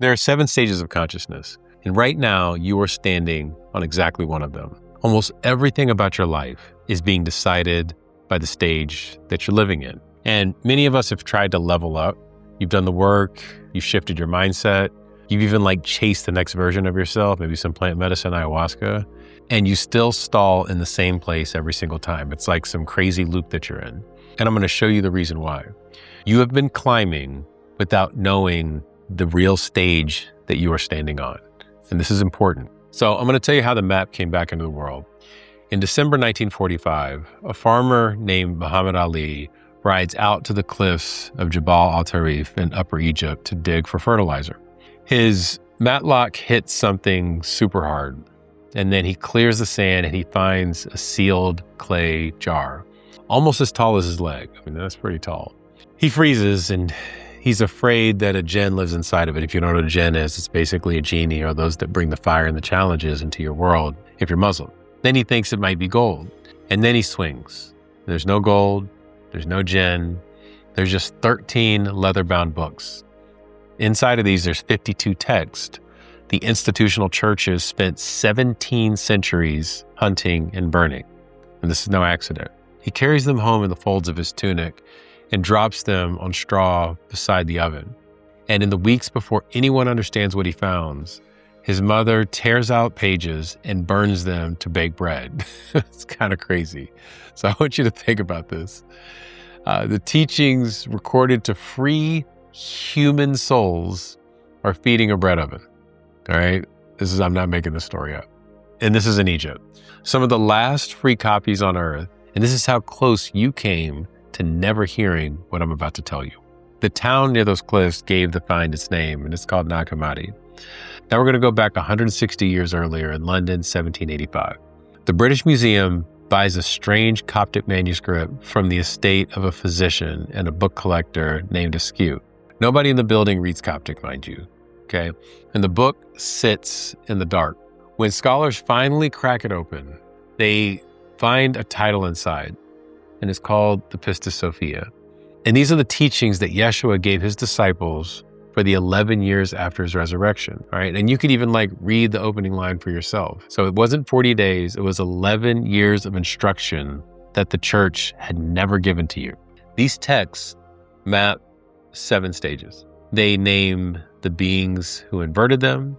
There are 7 stages of consciousness, and right now you are standing on exactly one of them. Almost everything about your life is being decided by the stage that you're living in. And many of us have tried to level up. You've done the work, you've shifted your mindset, you've even chased the next version of yourself, maybe some plant medicine, ayahuasca, and you still stall in the same place every single time. It's like some crazy loop that you're in. And I'm going to show you the reason why. You have been climbing without knowing the real stage that you are standing on. And this is important. So I'm going to tell you how the map came back into the world. In December 1945, a farmer named Muhammad Ali rides out to the cliffs of Jabal al-Tarif in Upper Egypt to dig for fertilizer. His matlock hits something super hard, and then he clears the sand and he finds a sealed clay jar, almost as tall as his leg. I mean, that's pretty tall. He freezes and he's afraid that a jinn lives inside of it. If you don't know what a jinn is, it's basically a genie, or those that bring the fire and the challenges into your world if you're Muslim. Then he thinks it might be gold, and then he swings. There's no gold, there's no jinn, there's just 13 leather-bound books. Inside of these, there's 52 texts. The institutional churches spent 17 centuries hunting and burning, and this is no accident. He carries them home in the folds of his tunic and drops them on straw beside the oven. And in the weeks before anyone understands what he found, his mother tears out pages and burns them to bake bread. It's kind of crazy. So I want you to think about this. The teachings recorded to free human souls are feeding a bread oven. All right? I'm not making this story up. And this is in Egypt. Some of the last free copies on earth, and this is how close you came to never hearing what I'm about to tell you. The town near those cliffs gave the find its name, and it's called Nag Hammadi. Now we're going to go back 160 years earlier in London, 1785. The British Museum buys a strange Coptic manuscript from the estate of a physician and a book collector named Askew. Nobody in the building reads Coptic, mind you, okay? And the book sits in the dark. When scholars finally crack it open, they find a title inside, and it's called the Pistis Sophia. And these are the teachings that Yeshua gave his disciples for the 11 years after his resurrection, all right? And you could even read the opening line for yourself. So it wasn't 40 days, it was 11 years of instruction that the church had never given to you. These texts map 7 stages. They name the beings who inverted them.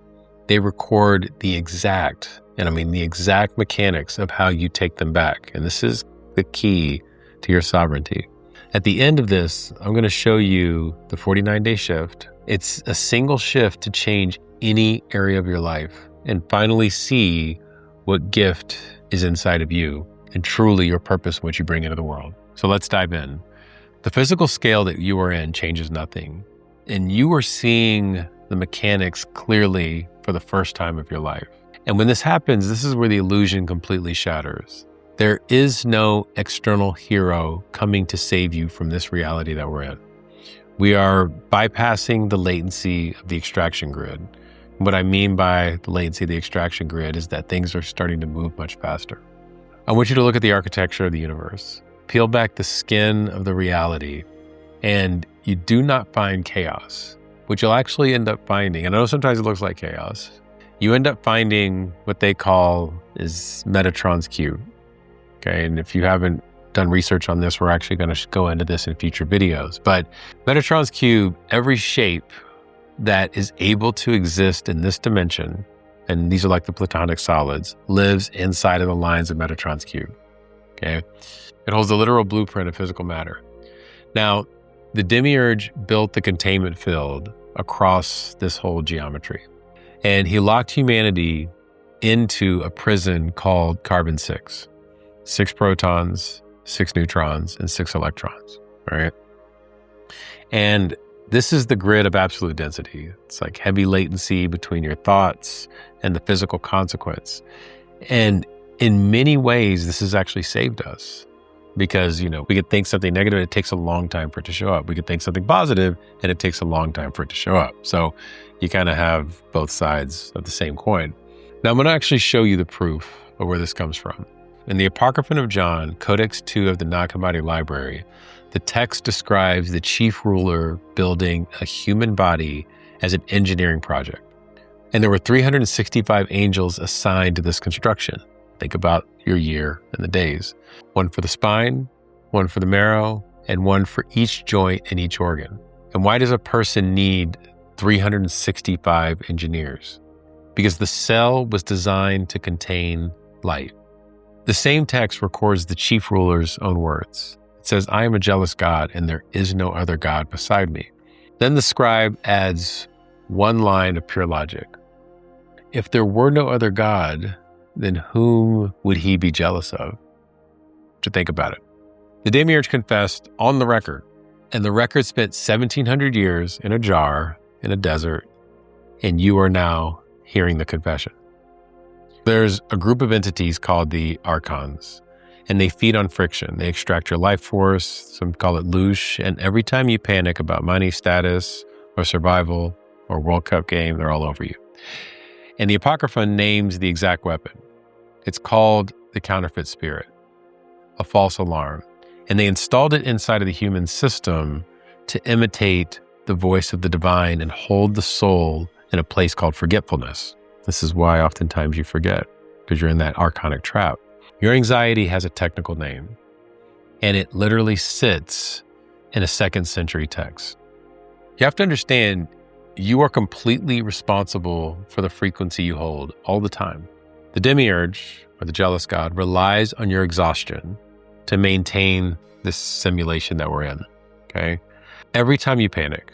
They record the exact, and I mean the exact mechanics of how you take them back. And this is the key to your sovereignty. At the end of this, I'm going to show you the 49-day shift. It's a single shift to change any area of your life and finally see what gift is inside of you and truly your purpose, what you bring into the world. So let's dive in. The physical scale that you are in changes nothing, and you are seeing the mechanics clearly for the first time of your life. And when this happens, this is where the illusion completely shatters. There is no external hero coming to save you from this reality that we're in. We are bypassing the latency of the extraction grid. What I mean by the latency of the extraction grid is that things are starting to move much faster. I want you to look at the architecture of the universe. Peel back the skin of the reality, and you do not find chaos. What you'll actually end up finding, and I know sometimes it looks like chaos, you end up finding what they call is Metatron's cube. Okay, and if you haven't done research on this, we're actually going to go into this in future videos. But Metatron's cube, every shape that is able to exist in this dimension, and these are like the platonic solids, lives inside of the lines of Metatron's cube. Okay, it holds the literal blueprint of physical matter. Now, the Demiurge built the containment field across this whole geometry, and he locked humanity into a prison called carbon-6. 6 protons, 6 neutrons, and 6 electrons, all right? And this is the grid of absolute density. It's like heavy latency between your thoughts and the physical consequence. And in many ways, this has actually saved us because, we could think something negative and it takes a long time for it to show up. We could think something positive and it takes a long time for it to show up. So you kind of have both sides of the same coin. Now I'm going to actually show you the proof of where this comes from. In the Apocryphon of John, Codex 2 of the Nag Hammadi Library, the text describes the chief ruler building a human body as an engineering project. And there were 365 angels assigned to this construction. Think about your year and the days. One for the spine, one for the marrow, and one for each joint and each organ. And why does a person need 365 engineers? Because the cell was designed to contain light. The same text records the chief ruler's own words. It says, "I am a jealous God, and there is no other God beside me." Then the scribe adds one line of pure logic. If there were no other God, then whom would he be jealous of? To think about it. The Demiurge confessed on the record, and the record spent 1,700 years in a jar in a desert, and you are now hearing the confession. There's a group of entities called the Archons, and they feed on friction. They extract your life force, some call it louche, and every time you panic about money, status, or survival, or World Cup game, they're all over you. And the Apocrypha names the exact weapon. It's called the counterfeit spirit, a false alarm. And they installed it inside of the human system to imitate the voice of the divine and hold the soul in a place called forgetfulness. This is why oftentimes you forget, because you're in that archonic trap. Your anxiety has a technical name, and it literally sits in a 2nd century text. You have to understand, you are completely responsible for the frequency you hold all the time. The Demiurge, or the jealous God, relies on your exhaustion to maintain this simulation that we're in, okay? Every time you panic,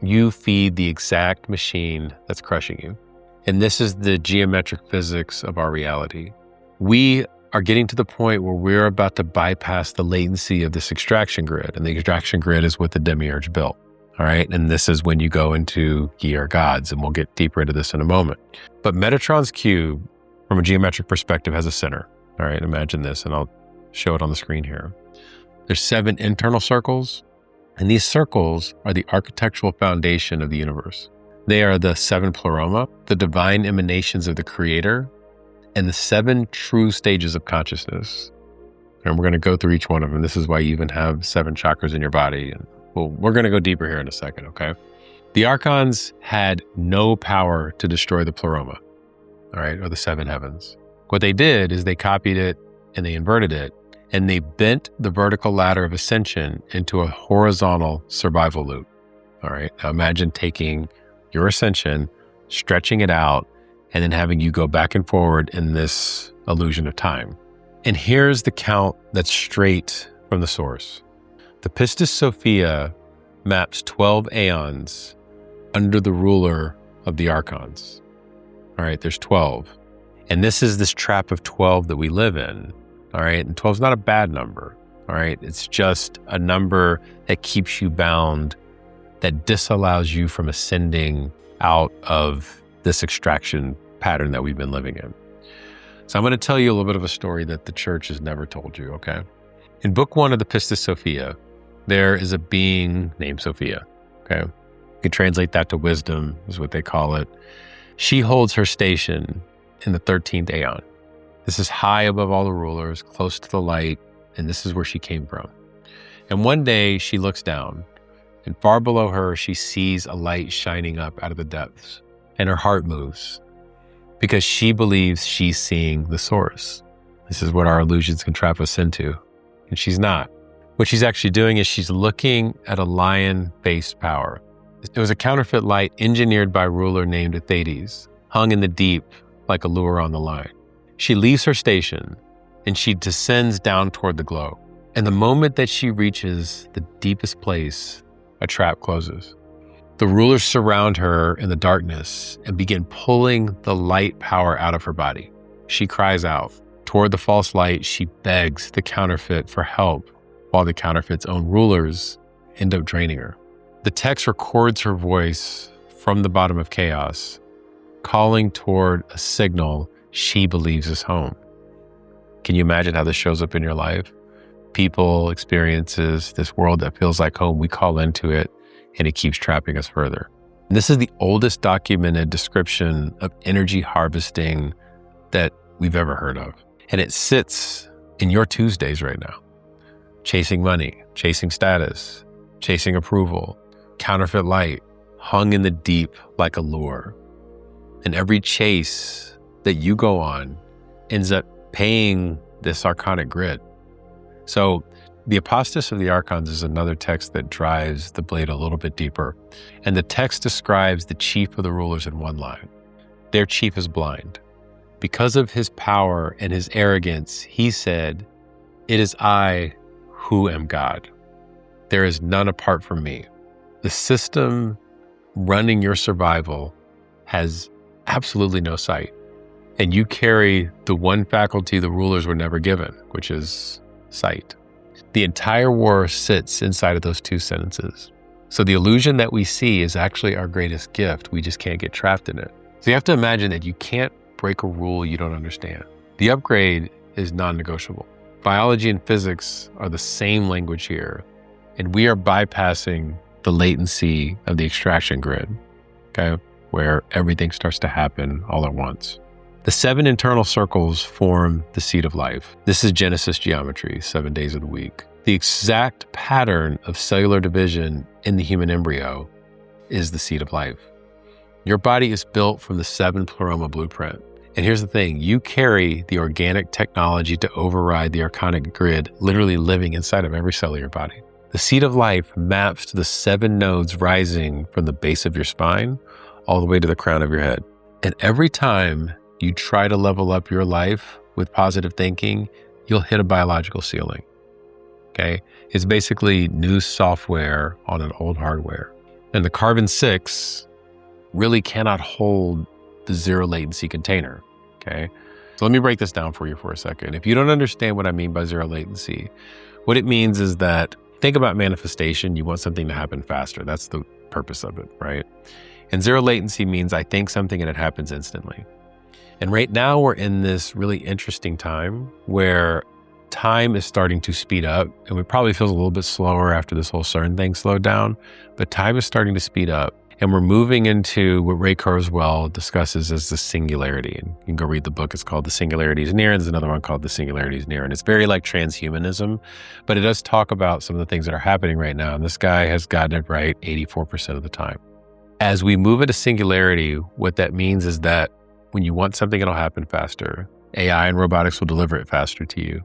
you feed the exact machine that's crushing you. And this is the geometric physics of our reality. We are getting to the point where we're about to bypass the latency of this extraction grid. And the extraction grid is what the Demiurge built, all right? And this is when you go into ye are gods, and we'll get deeper into this in a moment. But Metatron's cube, from a geometric perspective, has a center, all right? Imagine this, and I'll show it on the screen here. There's 7 internal circles, and these circles are the architectural foundation of the universe. They are the 7 pleroma, the divine emanations of the creator, and the 7 true stages of consciousness. And we're going to go through each one of them. This is why you even have 7 chakras in your body. And well, we're going to go deeper here in a second, okay? The Archons had no power to destroy the pleroma, all right, or the 7 heavens. What they did is they copied it and they inverted it, and they bent the vertical ladder of ascension into a horizontal survival loop, all right? Now imagine taking your ascension, stretching it out, and then having you go back and forward in this illusion of time. And here's the count that's straight from the source. The Pistis Sophia maps 12 aeons under the ruler of the Archons. All right, there's 12. And this is this trap of 12 that we live in. All right, and 12 is not a bad number. All right, it's just a number that keeps you bound, that disallows you from ascending out of this extraction pattern that we've been living in. So I'm going to tell you a little bit of a story that the church has never told you, okay? In book 1 of the Pistis Sophia, there is a being named Sophia, okay? You can translate that to wisdom, is what they call it. She holds her station in the 13th aeon. This is high above all the rulers, close to the light, and this is where she came from. And one day she looks down, and far below her, she sees a light shining up out of the depths, and her heart moves because she believes she's seeing the source. This is what our illusions can trap us into, and she's not. What she's actually doing is she's looking at a lion-based power. It was a counterfeit light engineered by a ruler named Thetis, hung in the deep like a lure on the line. She leaves her station, and she descends down toward the glow. And the moment that she reaches the deepest place, a trap closes. The rulers surround her in the darkness and begin pulling the light power out of her body. She cries out. Toward the false light, she begs the counterfeit for help, while the counterfeit's own rulers end up draining her. The text records her voice from the bottom of chaos, calling toward a signal she believes is home. Can you imagine how this shows up in your life? People, experiences, this world that feels like home, we call into it, and it keeps trapping us further. And this is the oldest documented description of energy harvesting that we've ever heard of. And it sits in your Tuesdays right now. Chasing money, chasing status, chasing approval, counterfeit light, hung in the deep like a lure. And every chase that you go on ends up paying this archonic grid. So the Pistis of the Archons is another text that drives the blade a little bit deeper. And the text describes the chief of the rulers in one line. Their chief is blind. Because of his power and his arrogance, he said, "It is I who am God. There is none apart from me." The system running your survival has absolutely no sight. And you carry the one faculty the rulers were never given, which is sight. The entire war sits inside of those two sentences. So the illusion that we see is actually our greatest gift. We just can't get trapped in it. So you have to imagine that you can't break a rule you don't understand. The upgrade is non-negotiable. Biology and physics are the same language here, and we are bypassing the latency of the extraction grid, okay, where everything starts to happen all at once. The 7 internal circles form the seed of life. This is Genesis geometry, 7 days of the week. The exact pattern of cellular division in the human embryo is the seed of life. Your body is built from the 7 pleroma blueprint. And here's the thing, you carry the organic technology to override the archonic grid, literally living inside of every cell of your body. The seed of life maps to the 7 nodes rising from the base of your spine all the way to the crown of your head. And every time you try to level up your life with positive thinking, you'll hit a biological ceiling, okay? It's basically new software on an old hardware. And the carbon-6 really cannot hold the zero latency container, okay? So let me break this down for you for a second. If you don't understand what I mean by zero latency, what it means is that, think about manifestation, you want something to happen faster. That's the purpose of it, right? And zero latency means I think something and it happens instantly. And right now we're in this really interesting time where time is starting to speed up, and it probably feels a little bit slower after this whole CERN thing slowed down, but time is starting to speed up. And we're moving into what Ray Kurzweil discusses as the singularity. And you can go read the book. It's called The Singularity is Near. And there's another one called The Singularity is Near. And it's very like transhumanism, but it does talk about some of the things that are happening right now. And this guy has gotten it right 84% of the time. As we move into singularity, what that means is that when you want something, it'll happen faster. AI and robotics will deliver it faster to you.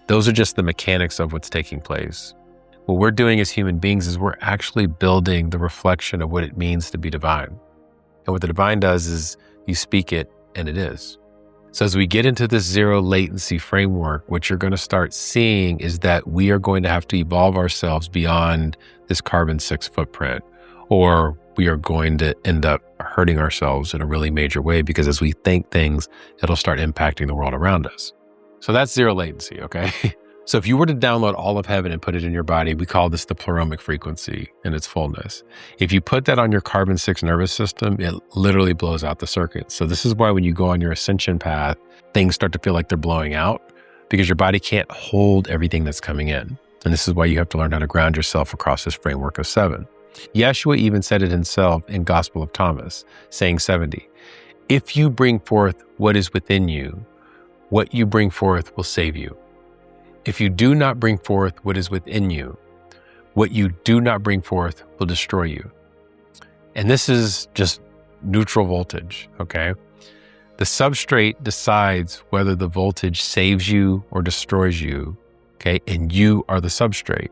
Those are just the mechanics of what's taking place. What we're doing as human beings is we're actually building the reflection of what it means to be divine. And what the divine does is you speak it and it is. So as we get into this zero latency framework, what you're going to start seeing is that we are going to have to evolve ourselves beyond this carbon-6 footprint, or we are going to end up hurting ourselves in a really major way, because as we think things, it'll start impacting the world around us. So that's zero latency, okay? So if you were to download all of heaven and put it in your body, we call this the pleromic frequency in its fullness. If you put that on your carbon-6 nervous system, it literally blows out the circuit. So this is why when you go on your ascension path, things start to feel like they're blowing out, because your body can't hold everything that's coming in. And this is why you have to learn how to ground yourself across this framework of 7. Yeshua even said it himself in Gospel of Thomas, saying 70. If you bring forth what is within you, what you bring forth will save you. If you do not bring forth what is within you, what you do not bring forth will destroy you. And this is just neutral voltage, okay? The substrate decides whether the voltage saves you or destroys you, okay? And you are the substrate.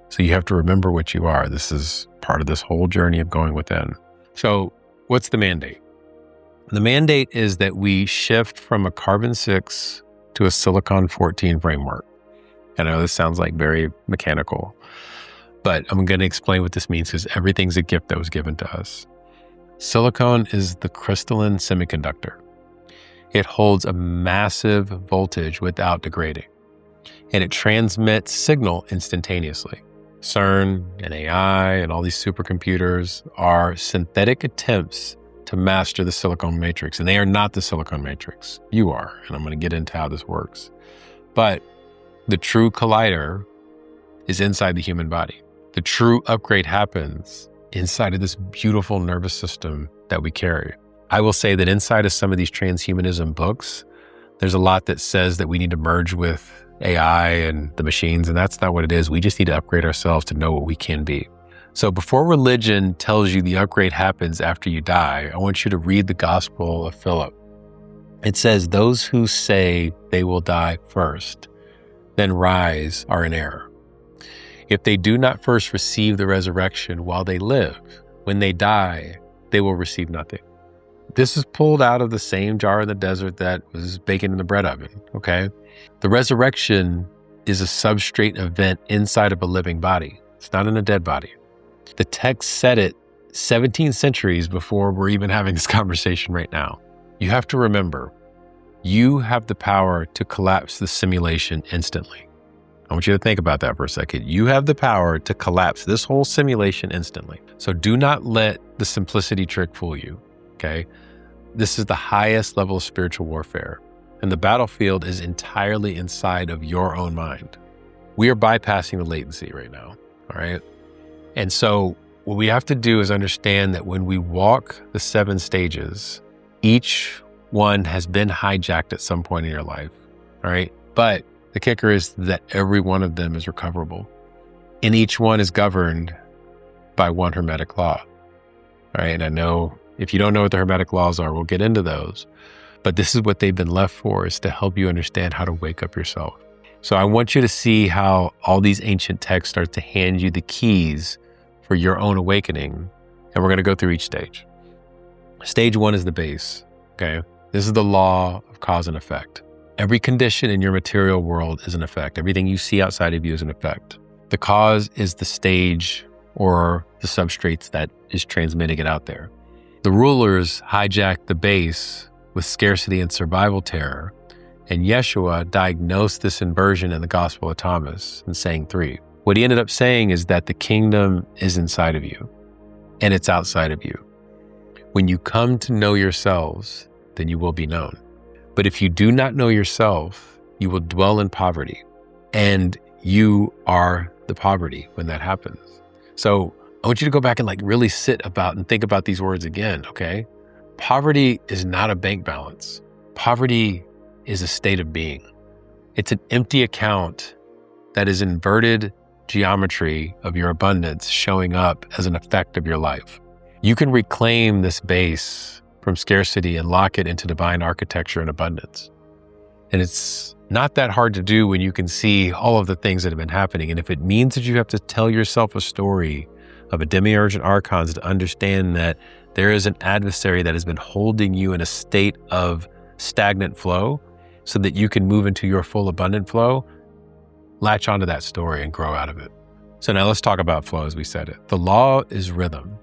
So you have to remember what you are. This is part of this whole journey of going within. So what's the mandate? The mandate is that we shift from a carbon-6 to a silicon-14 framework. I know this sounds like very mechanical, but I'm going to explain what this means, because everything's a gift that was given to us. Silicon is the crystalline semiconductor. It holds a massive voltage without degrading, and it transmits signal instantaneously. CERN and AI and all these supercomputers are synthetic attempts to master the silicon matrix, and they are not the silicon matrix. You are, and I'm going to get into how this works. But the true collider is inside the human body. The true upgrade happens inside of this beautiful nervous system that we carry. I will say that inside of some of these transhumanism books, there's a lot that says that we need to merge with AI and the machines, and that's not what it is. We just need to upgrade ourselves to know what we can be. So before religion tells you the upgrade happens after you die, I want you to read the Gospel of Philip. It says, those who say they will die first, then rise are in error. If they do not first receive the resurrection while they live, when they die, they will receive nothing. This is pulled out of the same jar in the desert that was baking in the bread oven, okay? The resurrection is a substrate event inside of a living body. It's not in a dead body. The text said it 17 centuries before we're even having this conversation right now. You have to remember, you have the power to collapse the simulation instantly. I want you to think about that for a second. You have the power to collapse this whole simulation instantly. So do not let the simplicity trick fool you, okay? This is the highest level of spiritual warfare, and the battlefield is entirely inside of your own mind. We are bypassing the latency right now, all right? And so what we have to do is understand that when we walk the 7 stages, each one has been hijacked at some point in your life, all right? But the kicker is that every one of them is recoverable, and each one is governed by one hermetic law, all right? And I know if you don't know what the hermetic laws are, we'll get into those, but this is what they've been left for, is to help you understand how to wake up yourself. So I want you to see how all these ancient texts start to hand you the keys for your own awakening. And we're going to go through each stage. Stage 1 is the base, okay? This is the law of cause and effect. Every condition in your material world is an effect. Everything you see outside of you is an effect. The cause is the stage or the substrates that is transmitting it out there. The rulers hijacked the base with scarcity and survival terror, and Yeshua diagnosed this inversion in the Gospel of Thomas in saying 3. What he ended up saying is that the kingdom is inside of you and it's outside of you. When you come to know yourselves, then you will be known. But if you do not know yourself, you will dwell in poverty, and you are the poverty when that happens. So I want you to go back and really sit about and think about these words again, okay? Poverty is not a bank balance. Poverty is a state of being. It's an empty account that is inverted geometry of your abundance showing up as an effect of your life. You can reclaim this base from scarcity and lock it into divine architecture and abundance. And it's not that hard to do when you can see all of the things that have been happening. And if it means that you have to tell yourself a story of a Demiurge and Archons to understand that there is an adversary that has been holding you in a state of stagnant flow so that you can move into your full abundant flow, latch onto that story and grow out of it. So now let's talk about flow as we said it. The law is rhythm.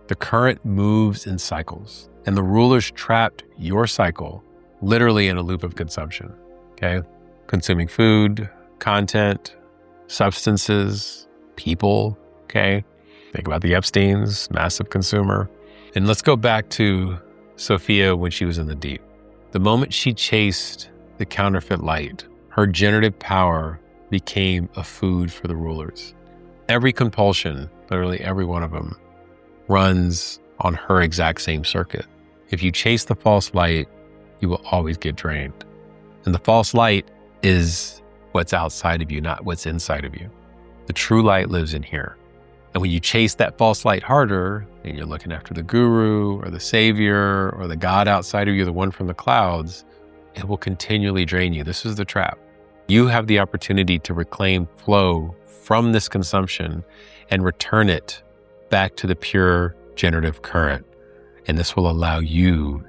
The current moves in cycles, and the rulers trapped your cycle literally in a loop of consumption, okay? Consuming food, content, substances, people, okay? Think about the Epsteins, massive consumer. And let's go back to Sophia when she was in the deep. The moment she chased the counterfeit light, her generative power became a food for the rulers. Every compulsion, literally every one of them, runs on her exact same circuit. If you chase the false light, you will always get drained. And the false light is what's outside of you, not what's inside of you. The true light lives in here. And when you chase that false light harder, and you're looking after the guru or the savior or the God outside of you, the one from the clouds, it will continually drain you. This is the trap. You have the opportunity to reclaim flow from this consumption and return it back to the pure generative current. And this will allow you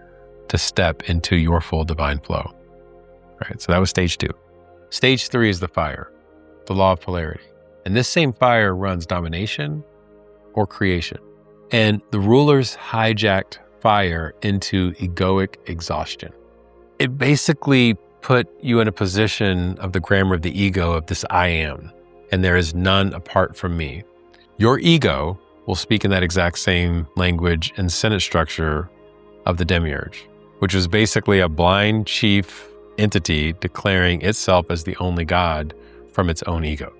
to step into your full divine flow. All right, so that was stage 2. Stage 3 is the fire, the law of polarity. And this same fire runs domination or creation. And the rulers hijacked fire into egoic exhaustion. It basically put you in a position of the grammar of the ego of this I am, and there is none apart from me. Your ego will speak in that exact same language and sentence structure of the Demiurge, which was basically a blind chief entity declaring itself as the only God from its own ego.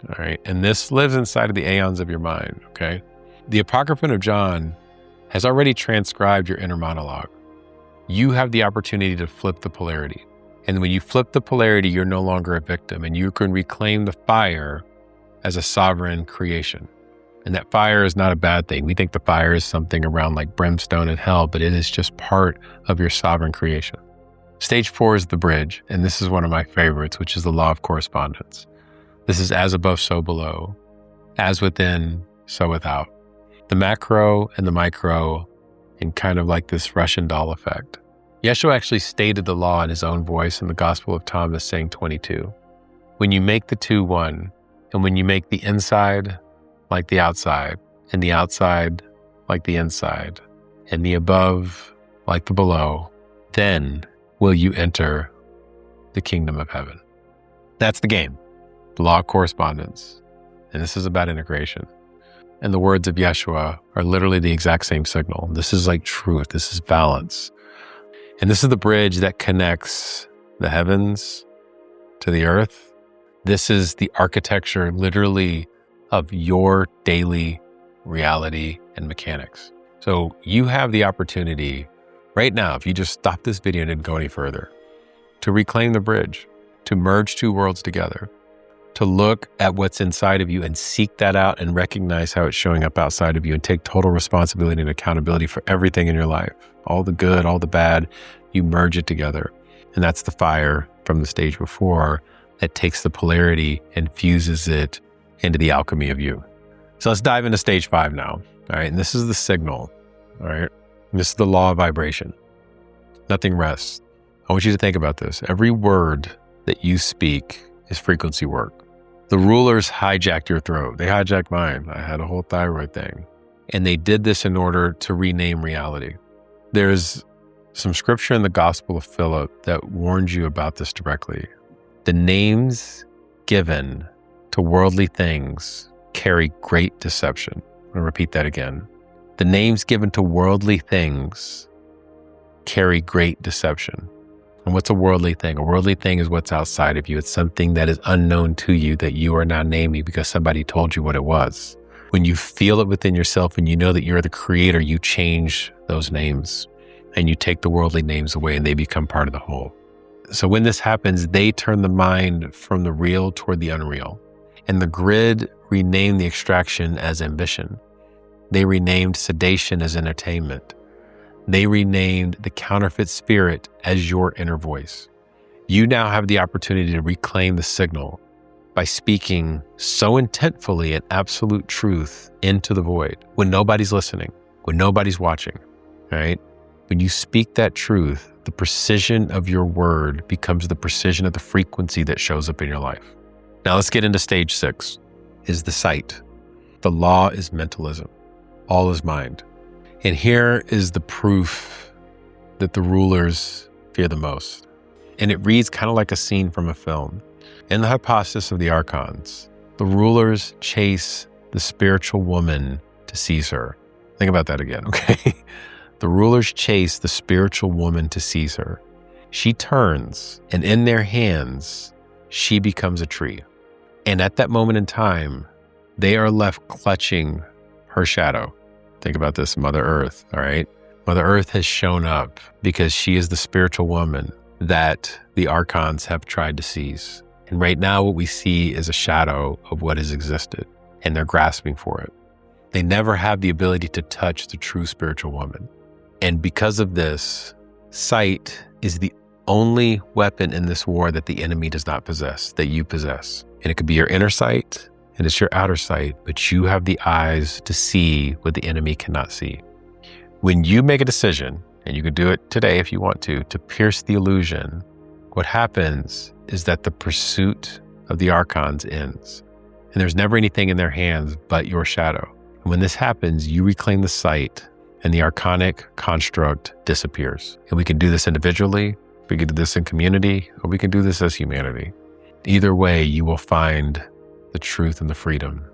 All right. And this lives inside of the aeons of your mind. Okay. The Apocryphon of John has already transcribed your inner monologue. You have the opportunity to flip the polarity. And when you flip the polarity, you're no longer a victim, and you can reclaim the fire as a sovereign creation. And that fire is not a bad thing. We think the fire is something around like brimstone and hell, but it is just part of your sovereign creation. Stage 4 is the bridge, and this is one of my favorites, which is the law of correspondence. This is as above, so below, as within, so without. The macro and the micro in kind of like this Russian doll effect. Yeshua actually stated the law in his own voice in the Gospel of Thomas, saying 22. When you make the two one, and when you make the inside like the outside, and the outside like the inside, and the above like the below, then will you enter the kingdom of heaven. That's the game, the law of correspondence. And this is about integration. And the words of Yeshua are literally the exact same signal. This is like truth. This is balance. And this is the bridge that connects the heavens to the earth. This is the architecture literally of your daily reality and mechanics. So you have the opportunity right now, if you just stop this video and didn't go any further, to reclaim the bridge, to merge two worlds together, to look at what's inside of you and seek that out and recognize how it's showing up outside of you and take total responsibility and accountability for everything in your life. All the good, all the bad, you merge it together. And that's the fire from the stage before that takes the polarity and fuses it into the alchemy of you. So let's dive into stage 5 now. All right. And this is the signal. All right. And this is the law of vibration. Nothing rests. I want you to think about this. Every word that you speak is frequency work. The rulers hijacked your throat. They hijacked mine. I had a whole thyroid thing. And they did this in order to rename reality. There's some scripture in the Gospel of Philip that warns you about this directly. The names given to worldly things carry great deception. I'm going to repeat that again. The names given to worldly things carry great deception. And what's a worldly thing? A worldly thing is what's outside of you. It's something that is unknown to you that you are now naming because somebody told you what it was. When you feel it within yourself and you know that you're the creator, you change those names and you take the worldly names away and they become part of the whole. So when this happens, they turn the mind from the real toward the unreal. And the grid renamed the extraction as ambition. They renamed sedation as entertainment. They renamed the counterfeit spirit as your inner voice. You now have the opportunity to reclaim the signal by speaking so intentfully and absolute truth into the void when nobody's listening, when nobody's watching, right? When you speak that truth, the precision of your word becomes the precision of the frequency that shows up in your life. Now let's get into stage 6, is the sight. The law is mentalism. All is mind. And here is the proof that the rulers fear the most. And it reads kind of like a scene from a film. In the hypostasis of the Archons, the rulers chase the spiritual woman to seize her. Think about that again, okay? The rulers chase the spiritual woman to seize her. She turns, and in their hands, she becomes a tree. And at that moment in time, they are left clutching her shadow. Think about this, Mother Earth, all right? Mother Earth has shown up because she is the spiritual woman that the Archons have tried to seize. And right now, what we see is a shadow of what has existed, and they're grasping for it. They never have the ability to touch the true spiritual woman. And because of this, sight is the only weapon in this war that the enemy does not possess, that you possess. And it could be your inner sight, and it's your outer sight, but you have the eyes to see what the enemy cannot see. When you make a decision, and you can do it today if you want to pierce the illusion, what happens is that the pursuit of the Archons ends. And there's never anything in their hands but your shadow. And when this happens, you reclaim the sight, and the archonic construct disappears. And we can do this individually, we can do this in community, or we can do this as humanity. Either way, you will find the truth and the freedom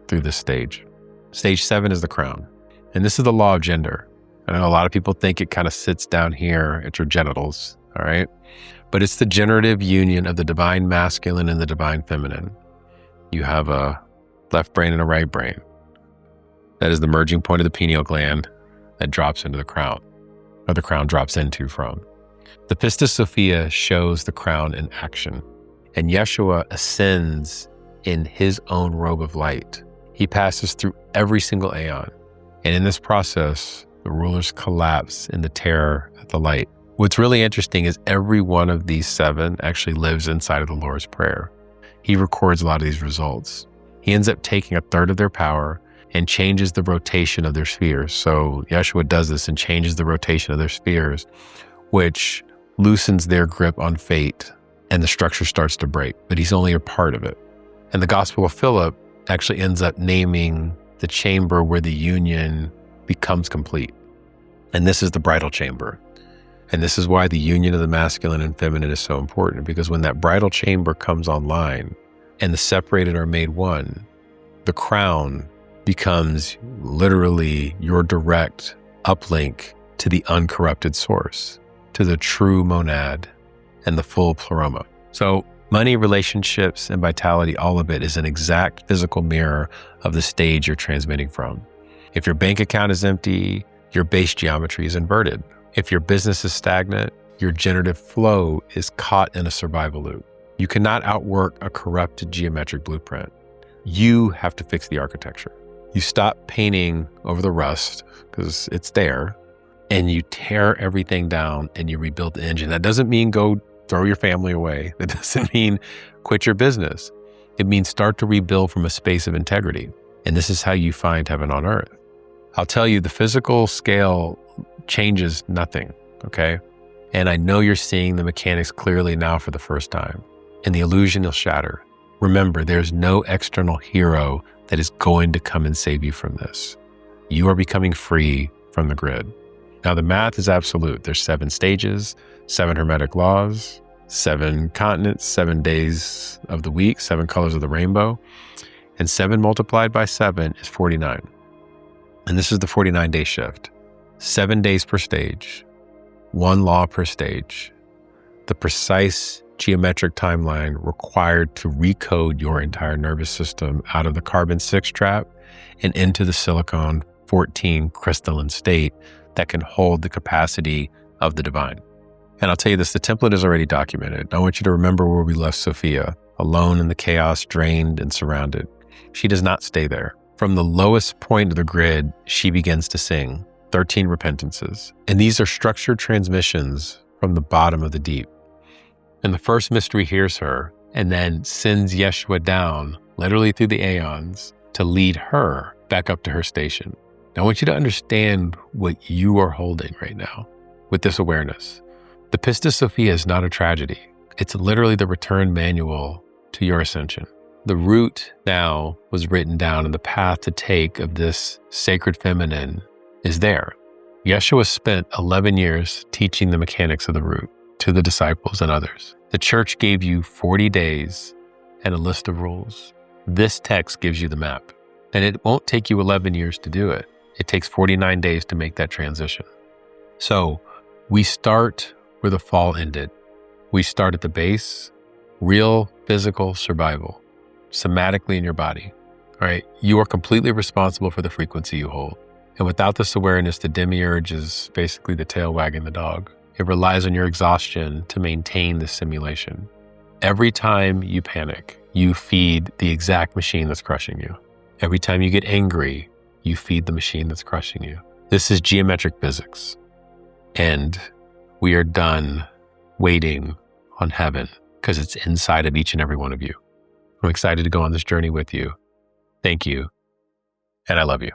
through this stage. Stage 7 is the crown. And this is the law of gender. I know a lot of people think it kind of sits down here at your genitals, all right? But it's the generative union of the divine masculine and the divine feminine. You have a left brain and a right brain. That is the merging point of the pineal gland that drops into the crown, or the crown drops into from. The Pistis Sophia shows the crown in action, and Yeshua ascends in his own robe of light He passes through every single aeon. And in this process, the rulers collapse in the terror at the light. What's really interesting is every one of these 7 actually lives inside of the Lord's Prayer. He records a lot of these results. He ends up taking a third of their power and changes the rotation of their spheres. So Yeshua does this and changes the rotation of their spheres, which loosens their grip on fate, and the structure starts to break, but he's only a part of it. And the Gospel of Philip actually ends up naming the chamber where the union becomes complete. And this is the bridal chamber. And this is why the union of the masculine and feminine is so important, because when that bridal chamber comes online and the separated are made one, the crown becomes literally your direct uplink to the uncorrupted source, to the true monad and the full pleroma. So money, relationships, and vitality, all of it is an exact physical mirror of the stage you're transmitting from. If your bank account is empty, your base geometry is inverted. If your business is stagnant, your generative flow is caught in a survival loop. You cannot outwork a corrupted geometric blueprint. You have to fix the architecture. You stop painting over the rust because it's there, and you tear everything down and you rebuild the engine. That doesn't mean go throw your family away. That doesn't mean quit your business. It means start to rebuild from a space of integrity. And this is how you find heaven on earth. I'll tell you, the physical scale changes nothing, okay? And I know you're seeing the mechanics clearly now for the first time, and the illusion will shatter. Remember, there's no external hero that is going to come and save you from this. You are becoming free from the grid. Now, the math is absolute. There's 7 stages, 7 hermetic laws, 7 continents, 7 days of the week, 7 colors of the rainbow, and 7 multiplied by 7 is 49. And this is the 49-day shift. 7 days per stage, 1 law per stage, the precise geometric timeline required to recode your entire nervous system out of the carbon-6 trap and into the silicon-14 crystalline state that can hold the capacity of the divine. And I'll tell you this, the template is already documented. I want you to remember where we left Sophia, alone in the chaos, drained and surrounded. She does not stay there. From the lowest point of the grid, she begins to sing 13 repentances. And these are structured transmissions from the bottom of the deep. And the first mystery hears her and then sends Yeshua down, literally through the aeons, to lead her back up to her station. Now, I want you to understand what you are holding right now with this awareness. The Pistis Sophia is not a tragedy. It's literally the return manual to your ascension. The route now was written down, and the path to take of this sacred feminine is there. Yeshua spent 11 years teaching the mechanics of the route to the disciples and others. The church gave you 40 days and a list of rules. This text gives you the map, and it won't take you 11 years to do it. It takes 49 days to make that transition. So we start where the fall ended. We start at the base, real physical survival, somatically in your body. All right, you are completely responsible for the frequency you hold. And without this awareness, the demiurge is basically the tail wagging the dog. It relies on your exhaustion to maintain the simulation. Every time you panic, you feed the exact machine that's crushing you. Every time you get angry, you feed the machine that's crushing you. This is geometric physics. And we are done waiting on heaven because it's inside of each and every one of you. I'm excited to go on this journey with you. Thank you. And I love you.